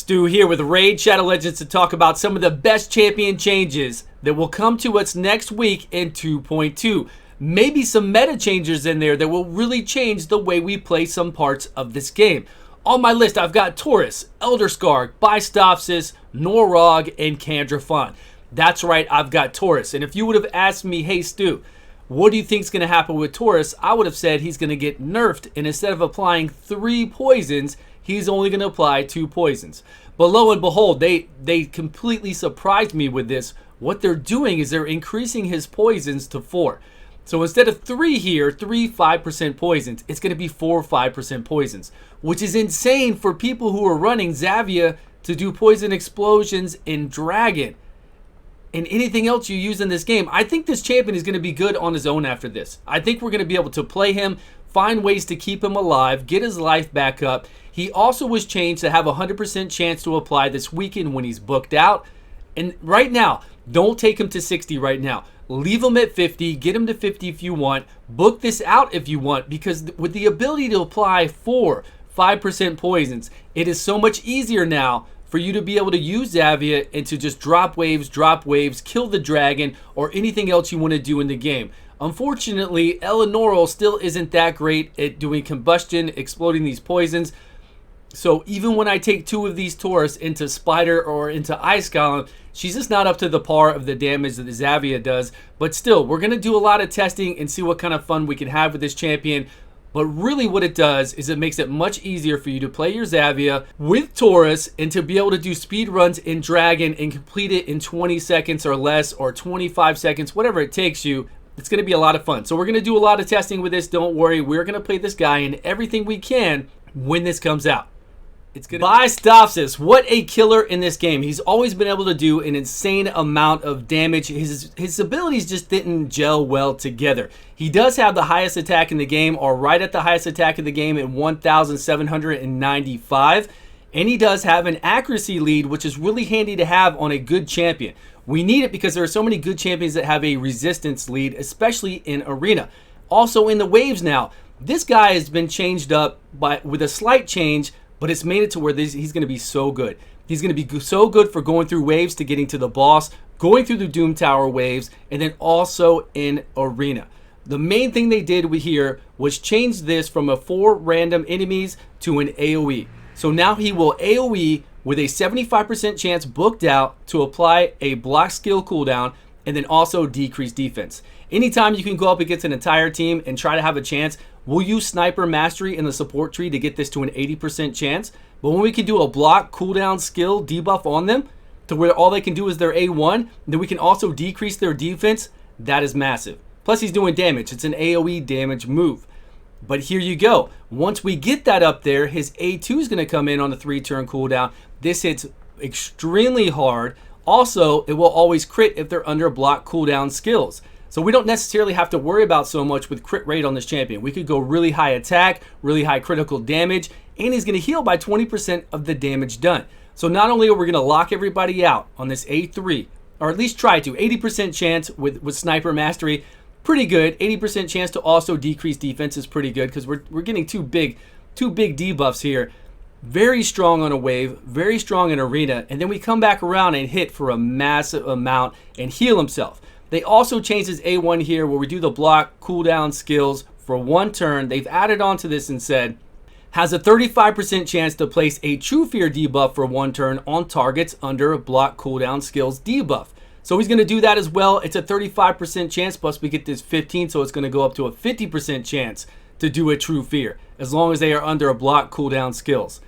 Stu here with Raid Shadow Legends to talk about some of the best champion changes that will come to us next week in 2.2. Maybe some meta changes in there that will really change the way we play some parts of this game. On my list, I've got Taurus, Elder Skarg, Bystophus, Norad, and Candraphon. That's right, I've got Taurus. And if you would have asked me, hey Stu, what do you think is going to happen with Taurus? I would have said he's going to get nerfed, and instead of applying 3 poisons, he's only going to apply 2 poisons. But lo and behold, they completely surprised me with this. What they're doing is they're increasing his poisons to 4. So instead of 3 here, 3 5% poisons, it's going to be 4 5% poisons, which is insane for people who are running Xavia to do poison explosions in Dragon and anything else you use in this game. I think this champion is going to be good on his own after this. I think we're going to be able to play him, find ways to keep him alive, get his life back up. He also was changed to have a 100% chance to apply this weekend when he's booked out. And right now, don't take him to 60 right now. Leave him at 50, get him to 50 if you want. Book this out if you want, because with the ability to apply 4 5% poisons, it is so much easier now for you to be able to use Xavia and to just drop waves, kill the dragon, or anything else you want to do in the game. Unfortunately, Eleanor still isn't that great at doing combustion, exploding these poisons. So even when I take 2 of these Taurus into Spider or into Ice Golem, she's just not up to the par of the damage that the Xavia does. But still, we're going to do a lot of testing and see what kind of fun we can have with this champion. But really what it does is it makes it much easier for you to play your Xavia with Taurus and to be able to do speed runs in Dragon and complete it in 20 seconds or less, or 25 seconds, whatever it takes you. It's going to be a lot of fun. So we're going to do a lot of testing with this. Don't worry. We're going to play this guy in everything we can when this comes out. It's gonna Bystophus, what a killer in this game. He's always been able to do an insane amount of damage. His abilities just didn't gel well together. He does have the highest attack in the game, or right at the highest attack in the game at 1,795. And he does have an accuracy lead, which is really handy to have on a good champion. We need it because there are so many good champions that have a resistance lead, especially in Arena. Also in the waves now, this guy has been changed up with a slight change, but it's made it to where he's going to be so good. He's going to be so good for going through waves to getting to the boss, going through the Doom Tower waves, and then also in Arena. The main thing they did here was change this from a 4 random enemies to an AoE. So now he will AoE with a 75% chance booked out to apply a block skill cooldown and then also decrease defense. Anytime you can go up against an entire team and try to have a chance, we'll use Sniper Mastery in the support tree to get this to an 80% chance. But when we can do a block cooldown skill debuff on them to where all they can do is their A1, then we can also decrease their defense. That is massive. Plus he's doing damage. It's an AoE damage move. But here you go. Once we get that up there, his A2 is going to come in on the 3-turn cooldown. This hits extremely hard. Also, it will always crit if they're under block cooldown skills. So we don't necessarily have to worry about so much with crit rate on this champion. We could go really high attack, really high critical damage, and he's going to heal by 20% of the damage done. So not only are we going to lock everybody out on this A3, or at least try to, 80% chance with Sniper Mastery, pretty good. 80% chance to also decrease defense is pretty good because we're getting two big debuffs here. Very strong on a wave, very strong in Arena, and then we come back around and hit for a massive amount and heal himself. They also changed his A1 here where we do the block cooldown skills for 1 turn. They've added on to this and said, has a 35% chance to place a True Fear debuff for 1 turn on targets under block cooldown skills debuff. So he's going to do that as well. It's a 35% chance, plus we get this 15, so it's going to go up to a 50% chance to do a True Fear, as long as they are under a block cooldown skills.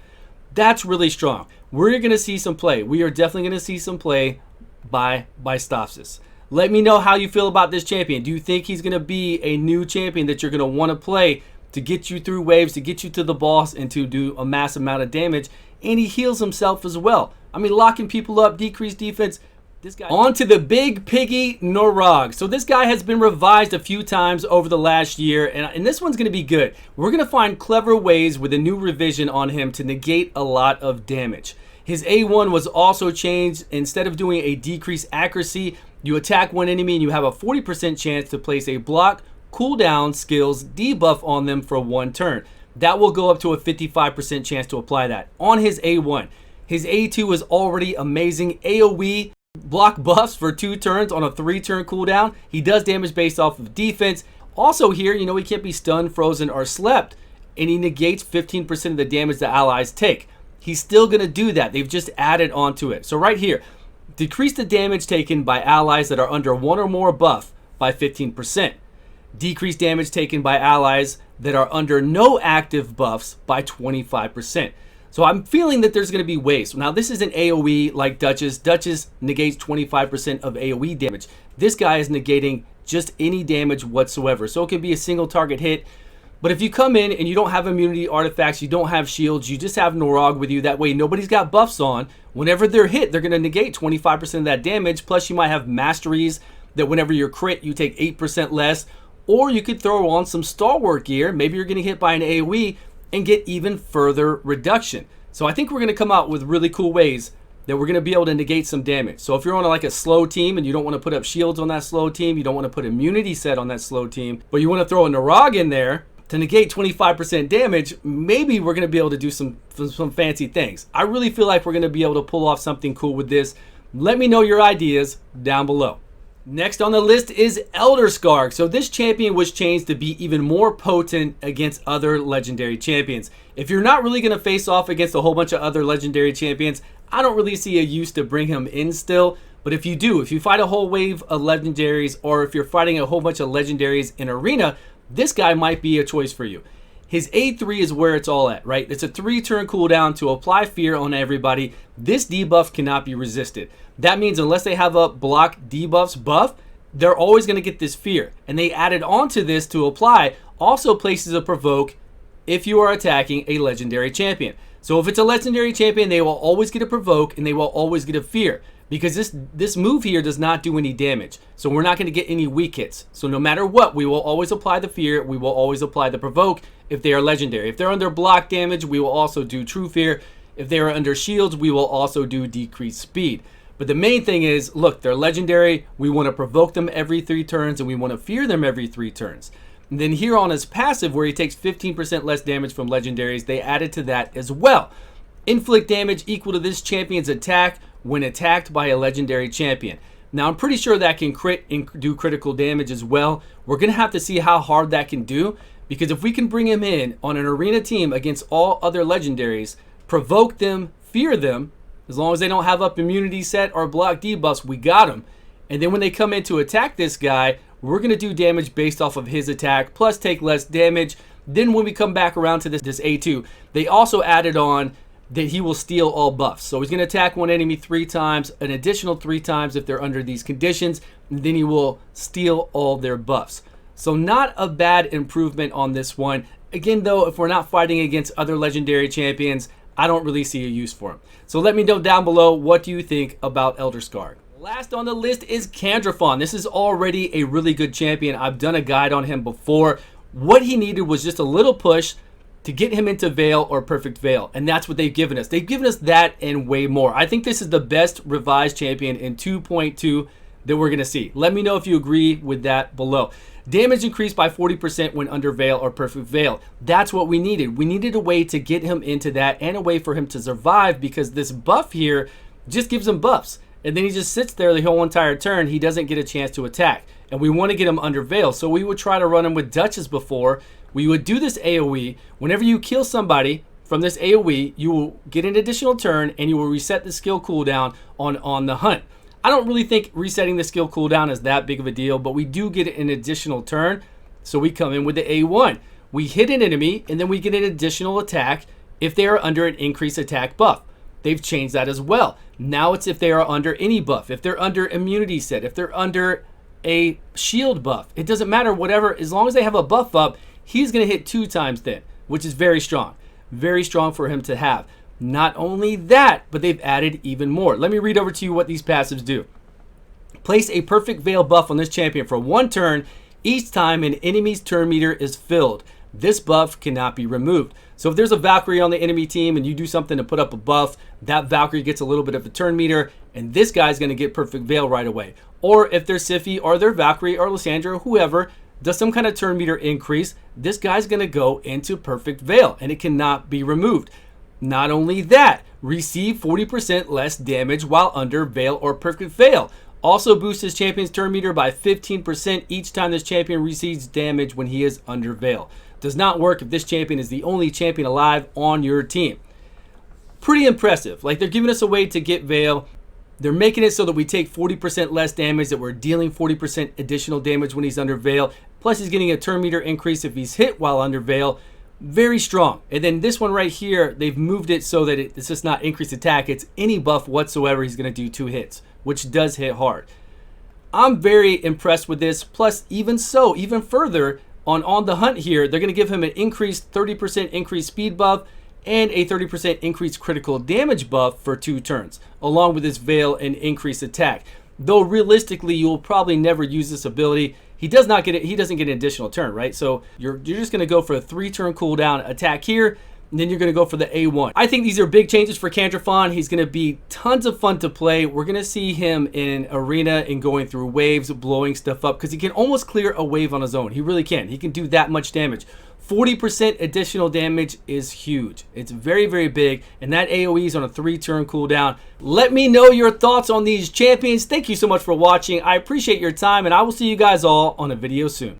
That's really strong. We're going to see some play. We are definitely going to see some play by Bystophus. Let me know how you feel about this champion. Do you think he's going to be a new champion that you're going to want to play to get you through waves, to get you to the boss, and to do a massive amount of damage? And he heals himself as well. I mean, locking people up, decrease defense. This guy. On to the big piggy Norad. So this guy has been revised a few times over the last year, and this one's going to be good. We're going to find clever ways with a new revision on him to negate a lot of damage. His A1 was also changed. Instead of doing a decreased accuracy, you attack one enemy and you have a 40% chance to place a block cooldown skills debuff on them for 1 turn. That will go up to a 55% chance to apply that on his A1. His A2 is already amazing. AoE block buffs for 2 turns on a 3-turn cooldown. He does damage based off of defense. Also here, you know, he can't be stunned, frozen, or slept, and he negates 15% of the damage the allies take. He's still going to do that. They've just added onto it. So right here, decrease the damage taken by allies that are under 1 or more buff by 15%. Decrease damage taken by allies that are under no active buffs by 25%. So I'm feeling that there's going to be ways. Now this isn't AoE like Duchess. Duchess negates 25% of AoE damage. This guy is negating just any damage whatsoever. So it could be a single target hit. But if you come in and you don't have immunity artifacts, you don't have shields, you just have Norad with you, that way nobody's got buffs on. Whenever they're hit, they're going to negate 25% of that damage. Plus you might have masteries that whenever you're crit, you take 8% less. Or you could throw on some stalwart gear. Maybe you're getting hit by an AoE and get even further reduction. So I think we're going to come out with really cool ways that we're going to be able to negate some damage. So if you're on like a slow team and you don't want to put up shields on that slow team, you don't want to put immunity set on that slow team, but you want to throw a Norad in there to negate 25% damage, maybe we're going to be able to do some fancy things. I really feel like we're going to be able to pull off something cool with this. Let me know your ideas down below. Next on the list is Elder Skarg. So this champion was changed to be even more potent against other legendary champions. If you're not really going to face off against a whole bunch of other legendary champions, I don't really see a use to bring him in still. But if you do, if you fight a whole wave of legendaries, or if you're fighting a whole bunch of legendaries in arena, this guy might be a choice for you. His A3 is where it's all at, right? It's a 3-turn cooldown to apply fear on everybody. This debuff cannot be resisted. That means unless they have a block debuffs buff, they're always going to get this fear. And they added onto this to apply also places a provoke if you are attacking a legendary champion. So if it's a legendary champion, they will always get a provoke and they will always get a fear. Because this move here does not do any damage. So we're not going to get any weak hits. So no matter what, we will always apply the fear. We will always apply the provoke if they are legendary. If they're under block damage, we will also do true fear. If they are under shields, we will also do decreased speed. But the main thing is, look, they're legendary. We want to provoke them every 3 turns and we want to fear them every 3 turns. And then here on his passive, where he takes 15% less damage from legendaries, they added to that as well. Inflict damage equal to this champion's attack when attacked by a legendary champion. Now I'm pretty sure that can crit and do critical damage as well. We're going to have to see how hard that can do, because if we can bring him in on an arena team against all other legendaries, provoke them, fear them, as long as they don't have up immunity set or block debuffs, we got them. And then when they come in to attack this guy, we're going to do damage based off of his attack, plus take less damage. Then when we come back around to this A2, they also added on that he will steal all buffs. So he's going to attack one enemy 3 times, an additional 3 times if they're under these conditions, and then he will steal all their buffs. So not a bad improvement on this one. Again though, if we're not fighting against other legendary champions, I don't really see a use for him. So let me know down below, what do you think about Elder Skarg? Last on the list is Candraphon. This is already a really good champion. I've done a guide on him before. What he needed was just a little push to get him into Veil or Perfect Veil, and that's what they've given us. They've given us that and way more. I think this is the best revised champion in 2.2 that we're going to see. Let me know if you agree with that below. Damage increased by 40% when under Veil or Perfect Veil. That's what we needed. We needed a way to get him into that and a way for him to survive, because this buff here just gives him buffs. And then he just sits there the whole entire turn. He doesn't get a chance to attack. And we want to get him under Veil. So we would try to run him with Duchess before. We would do this AoE. Whenever you kill somebody from this AoE, you will get an additional turn and you will reset the skill cooldown on the hunt. I don't really think resetting the skill cooldown is that big of a deal, but we do get an additional turn. So we come in with the A1. We hit an enemy and then we get an additional attack if they are under an increased attack buff. They've changed that as well. Now it's if they are under any buff, if they're under immunity set, if they're under a shield buff. It doesn't matter, whatever, as long as they have a buff up, he's going to hit 2 times then, which is very strong. Very strong for him to have. Not only that, but they've added even more. Let me read over to you what these passives do. Place a Perfect Veil buff on this champion for 1 turn each time an enemy's turn meter is filled. This buff cannot be removed. So if there's a Valkyrie on the enemy team and you do something to put up a buff, that Valkyrie gets a little bit of a turn meter, and this guy's going to get Perfect Veil right away. Or if their Siphi or their Valkyrie or Lysandra or whoever does some kind of turn meter increase, this guy's going to go into Perfect Veil and it cannot be removed. Not only that, receive 40% less damage while under Veil or Perfect Veil. Also boosts his champion's turn meter by 15% each time this champion receives damage when he is under Veil. Does not work if this champion is the only champion alive on your team. Pretty impressive. Like, they're giving us a way to get Veil. They're making it so that we take 40% less damage, that we're dealing 40% additional damage when he's under Veil. Plus, he's getting a turn meter increase if he's hit while under Veil. Very strong. And then this one right here, they've moved it so that it's just not increased attack. It's any buff whatsoever. He's going to do 2 hits, which does hit hard. I'm very impressed with this. Plus, even further, on the hunt here, they're going to give him an increased 30% increased speed buff and a 30% increased critical damage buff for 2 turns, along with his Veil and increased attack. Though realistically, you will probably never use this ability. He does not get it. He doesn't get an additional turn, right? So you're just going to go for a 3-turn cooldown attack here, and then you're going to go for the A1. I think these are big changes for Candraphon. He's going to be tons of fun to play. We're going to see him in arena and going through waves, blowing stuff up, because he can almost clear a wave on his own. He really can. He can do that much damage. 40% additional damage is huge. It's very, very big, and that AoE is on a 3-turn cooldown. Let me know your thoughts on these champions. Thank you so much for watching. I appreciate your time, and I will see you guys all on a video soon.